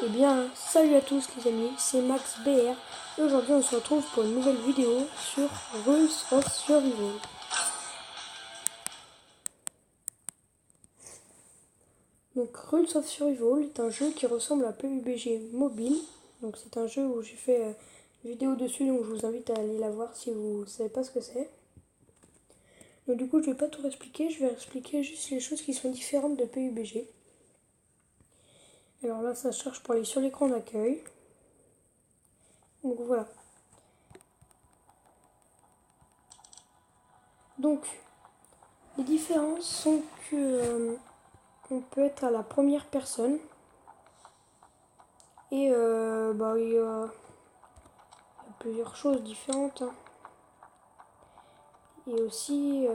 Eh bien, salut à tous les amis, c'est Max BR et aujourd'hui on se retrouve pour une nouvelle vidéo sur Rules of Survival. Donc Rules of Survival est un jeu qui ressemble à PUBG mobile. Donc c'est un jeu où j'ai fait une vidéo dessus, donc je vous invite à aller la voir si vous ne savez pas ce que c'est. Donc du coup je vais pas tout expliquer, je vais expliquer juste les choses qui sont différentes de PUBG. Alors là ça cherche pour aller sur l'écran d'accueil. Donc voilà. Donc les différences sont que on peut être à la première personne et il y a plusieurs choses différentes. Et aussi,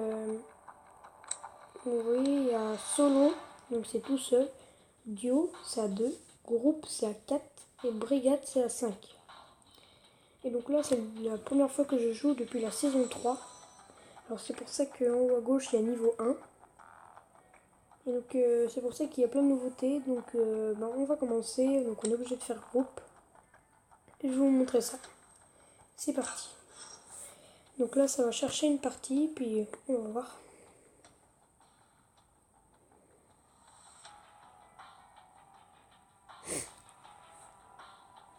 vous voyez, il y a solo, donc c'est tout seul, duo c'est à 2, groupe c'est à 4 et brigade c'est à 5. Et donc là c'est la première fois que je joue depuis la saison 3. Alors c'est pour ça qu'en haut à gauche il y a niveau 1. Et donc c'est pour ça qu'il y a plein de nouveautés. Donc on va commencer, donc on est obligé de faire groupe. Et je vais vous montrer ça. C'est parti. Donc là ça va chercher une partie, puis on va voir.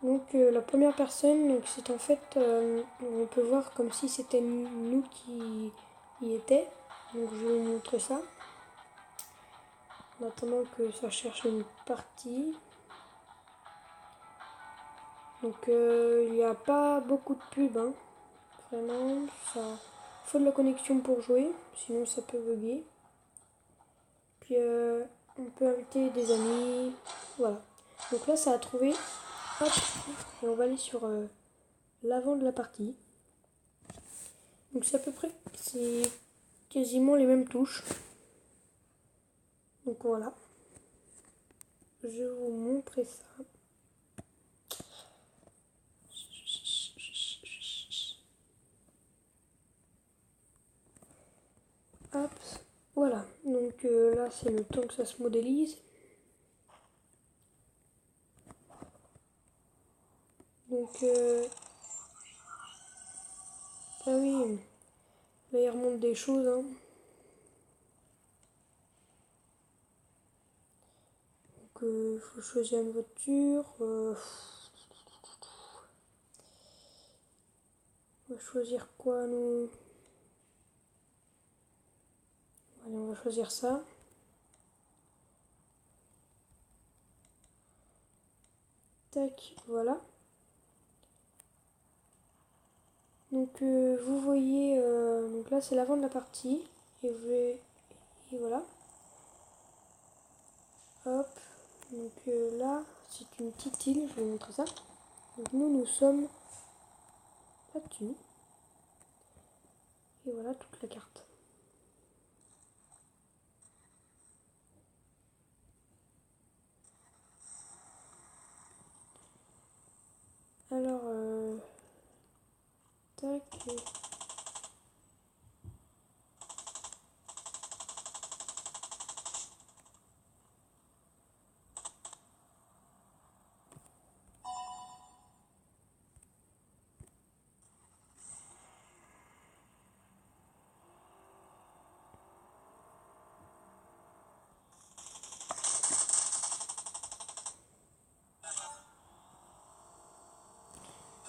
Donc la première personne, donc c'est en fait, on peut voir comme si c'était nous qui y étions. Donc je vais vous montrer ça. En attendant que ça cherche une partie. Donc il n'y a pas beaucoup de pubs, hein. Vraiment, ça faut de la connexion pour jouer, sinon ça peut bugger. Puis on peut inviter des amis, voilà. Donc là ça a trouvé, hop, et on va aller sur l'avant de la partie. Donc c'est à peu près, c'est quasiment les mêmes touches. Donc voilà. Je vais vous montrer ça. Hop. Voilà. Donc là c'est le temps que ça se modélise. Donc ah oui. Là il remonte des choses, hein. Donc faut choisir une voiture. On va choisir quoi nous? Allez, on va choisir ça. Tac, voilà. Donc vous voyez, donc là c'est l'avant de la partie. Et voilà. Hop. Donc là c'est une petite île, je vais vous montrer ça. Donc nous sommes là-dessus. Et voilà toute la carte. Alors, tac.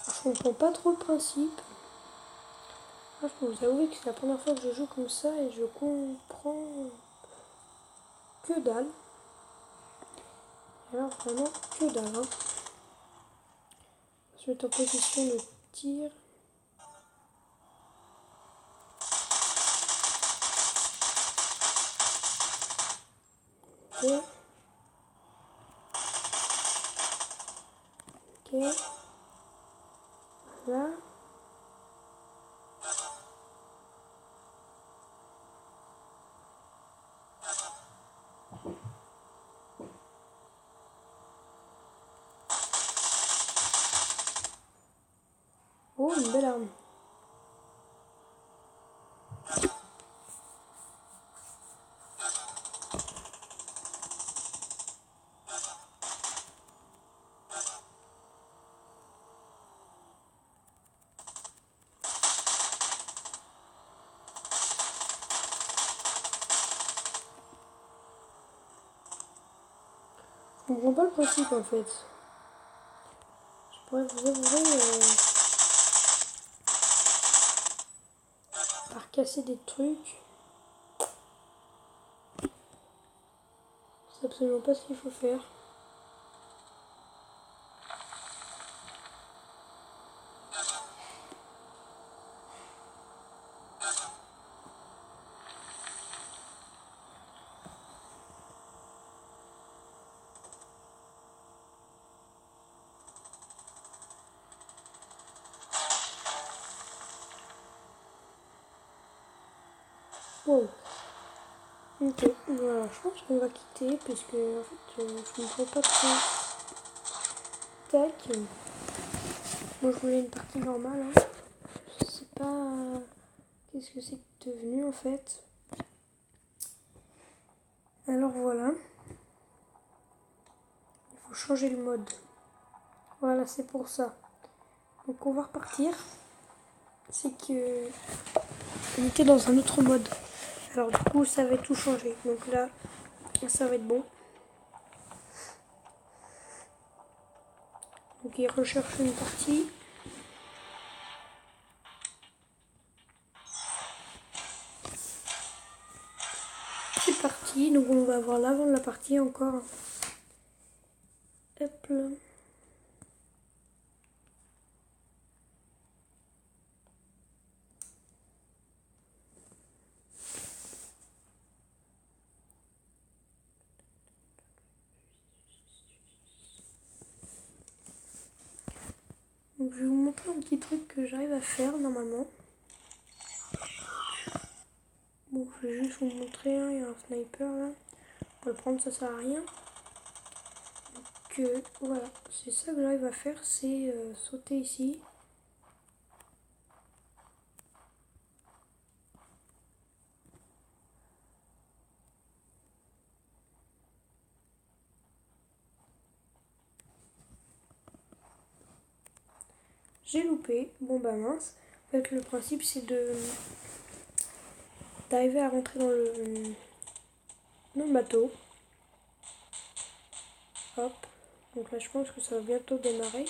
Je comprends pas trop le principe. Moi, je peux vous avouer que c'est la première fois que je joue comme ça et je comprends que dalle. Alors vraiment que dalle, hein. On va se mettre en position de tir. Ok. Ok. Voilà. Oh, une belle arme. Je comprends pas le principe en fait. Je pourrais vous avouer par casser des trucs. C'est absolument pas ce qu'il faut faire. Wow. Ok, voilà, je pense qu'on va quitter parce que en fait, je ne comprends pas trop. Tac. Moi je voulais une partie normale. Hein. Je sais pas qu'est-ce que c'est devenu en fait. Alors voilà. Il faut changer le mode. Voilà, c'est pour ça. Donc on va repartir. C'est que on était dans un autre mode. Alors du coup ça va tout changer. Donc là, ça va être bon. Donc il recherche une partie. C'est parti. Donc on va avoir l'avant de la partie encore. Hop là. Donc je vais vous montrer un petit truc que j'arrive à faire normalement. Bon, je vais juste vous montrer, hein, il y a un sniper là. Pour le prendre, ça sert à rien. Donc voilà, c'est ça que j'arrive à faire, c'est sauter ici. J'ai loupé, bon bah mince. En fait le principe c'est d'arriver à rentrer dans le bateau. Hop, donc là je pense que ça va bientôt démarrer.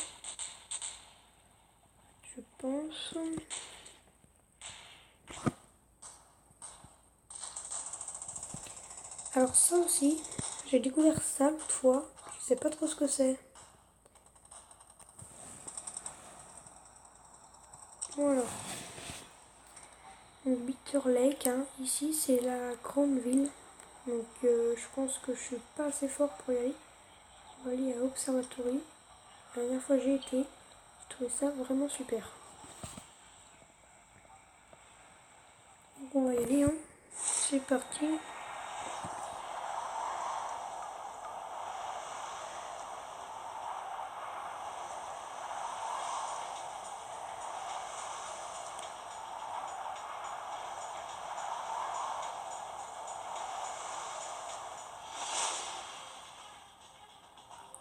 Je pense. Alors ça aussi, j'ai découvert ça l'autre fois, je sais pas trop ce que c'est. Voilà. Donc Bitter Lake, hein. Ici c'est la grande ville. Donc je pense que je suis pas assez fort pour y aller. On va aller à Observatory. La dernière fois que j'ai été, j'ai trouvé ça vraiment super. Donc on va y aller, hein. C'est parti.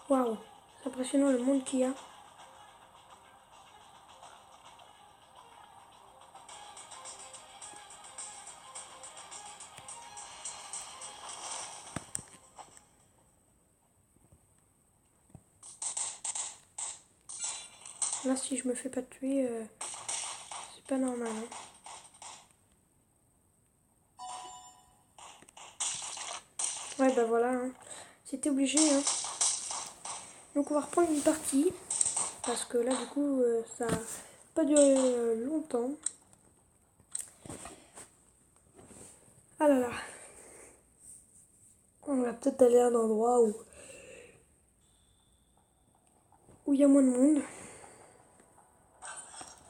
Waouh, c'est impressionnant le monde qu'il y a. Là, si je me fais pas tuer, c'est pas normal. Hein. Ouais, bah voilà, hein. C'était obligé. Hein. Donc on va reprendre une partie. Parce que là, du coup, ça n'a pas duré longtemps. Ah là là. On va peut-être aller à un endroit où il y a moins de monde.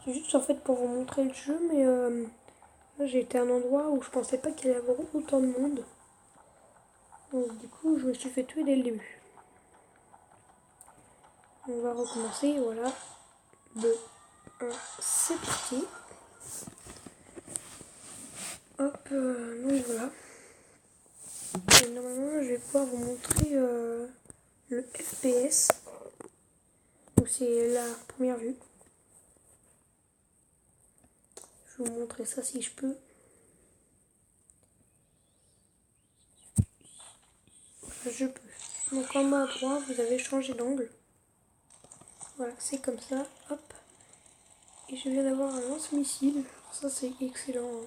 C'est juste en fait pour vous montrer le jeu, mais là j'ai été à un endroit où je pensais pas qu'il allait y avoir autant de monde. Donc du coup je me suis fait tuer dès le début. On va recommencer, voilà. 2, 1, c'est parti. Hop, donc voilà. Et normalement je vais pouvoir vous montrer le FPS. Donc c'est la première vue. Je vais vous montrer ça si je peux. Je peux. Donc en bas à droite, vous avez changé d'angle. Voilà, c'est comme ça. Hop. Et je viens d'avoir un lance-missile. Ça, c'est excellent. Hein.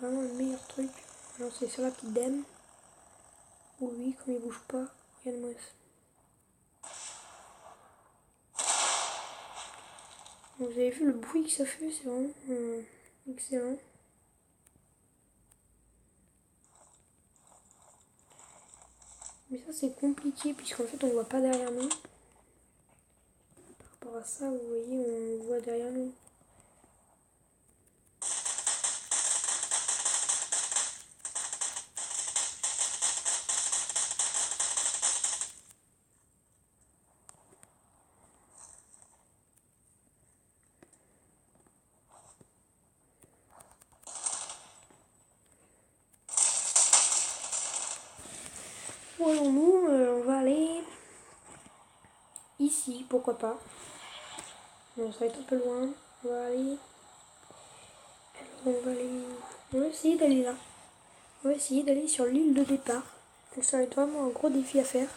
Vraiment le meilleur truc. Alors, c'est sur la petite dème. Ou lui, quand il bouge pas. Regarde-moi ça. Vous avez vu le bruit que ça fait, c'est vraiment excellent. Mais ça c'est compliqué puisqu'en fait on voit pas derrière nous. Par rapport à ça, vous voyez, on voit derrière nous. Voyons-nous, on va aller ici, pourquoi pas. Bon, ça va être un peu loin. On va aller. Alors, on va essayer d'aller là. On va essayer d'aller sur l'île de départ. Donc ça va être vraiment un gros défi à faire.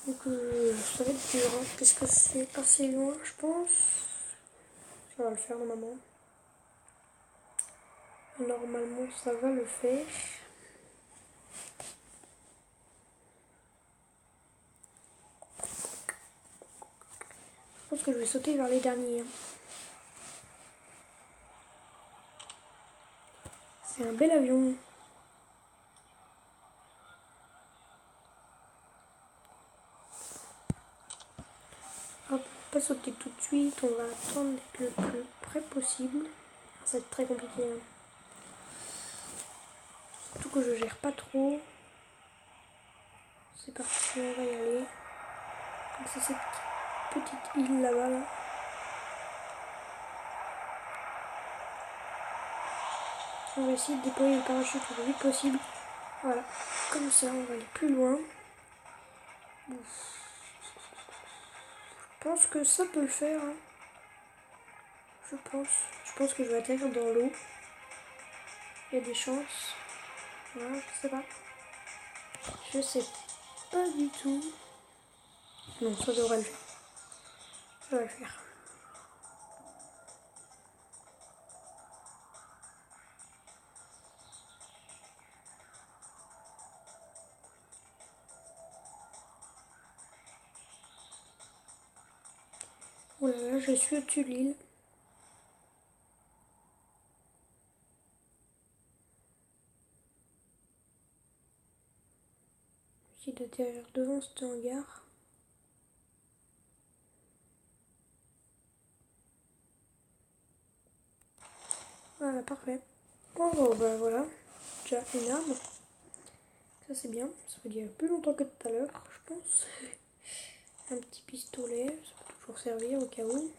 Donc ça va être dur, hein, parce que c'est assez loin, je pense. Ça va le faire normalement. Normalement, ça va le faire. Je pense que je vais sauter vers les derniers. C'est un bel avion. Hop, pas sauter tout de suite, on va attendre d'être le plus près possible. Ça va être très compliqué. Hein. Surtout que je gère pas trop. C'est parti, on va y aller. Donc c'est cette petite île là-bas. Là. On va essayer de déployer le parachute le plus vite possible. Voilà, comme ça on va aller plus loin. Je pense que ça peut le faire. Hein. Je pense que je vais atterrir dans l'eau. Il y a des chances. Voilà, je sais pas. Je sais pas du tout. Non, ça devrait le faire. Ça va le faire. Oh là là, je suis au-dessus de l'île. J'essaie d'atterrir devant cet hangar. Voilà, parfait. Oh, bah voilà. Déjà une arme. Ça c'est bien. Ça veut dire plus longtemps que tout à l'heure, je pense. Un petit pistolet, ça peut toujours servir au cas où.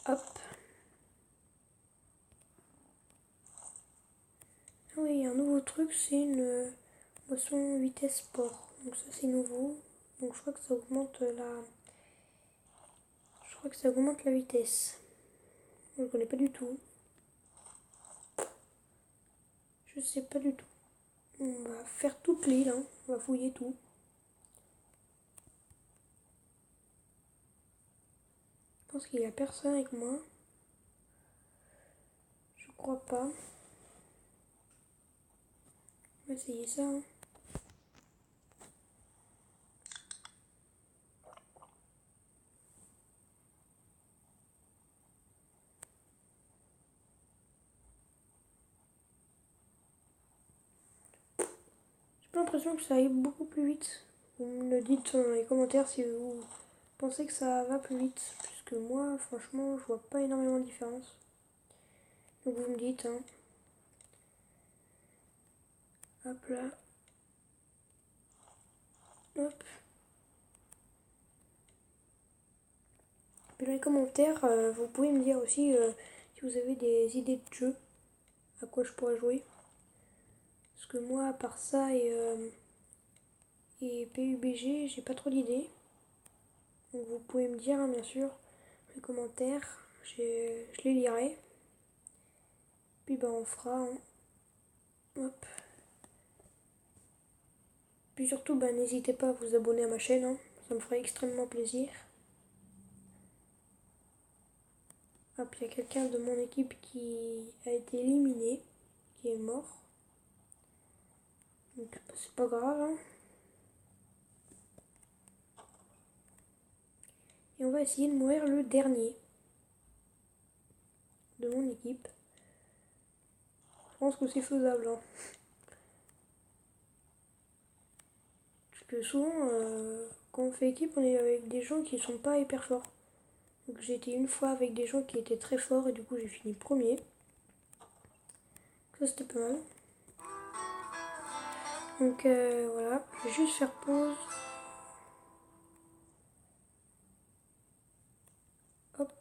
Hop. Ah oui, un nouveau truc, c'est une boisson vitesse sport. Donc ça c'est nouveau. Donc je crois que ça augmente la vitesse. Je ne connais pas du tout. Je sais pas du tout. On va faire toute l'île, hein. On va fouiller tout. Je pense qu'il n'y a personne avec moi. Je crois pas. On va essayer ça. Hein. J'ai pas l'impression que ça aille beaucoup plus vite. Vous me le dites dans les commentaires si vous pensez que ça va plus vite. Puisque moi, franchement, je vois pas énormément de différence. Donc vous me dites. Hein. Hop là. Hop. Et dans les commentaires, vous pouvez me dire aussi si vous avez des idées de jeu. À quoi je pourrais jouer. Parce que moi, à part ça et PUBG, j'ai pas trop d'idées. Donc vous pouvez me dire, hein, bien sûr, dans les commentaires. Je les lirai. Puis bah on fera. Hein. Hop. Puis surtout, n'hésitez pas à vous abonner à ma chaîne, hein. Ça me ferait extrêmement plaisir. Hop, il y a quelqu'un de mon équipe qui a été éliminé, qui est mort. Donc c'est pas grave, hein. Et on va essayer de mourir le dernier de mon équipe. Je pense que c'est faisable, hein. Parce que souvent, quand on fait équipe, on est avec des gens qui sont pas hyper forts. Donc j'ai été une fois avec des gens qui étaient très forts et du coup j'ai fini premier. Ça c'était pas mal. Donc voilà, je vais juste faire pause. Hop.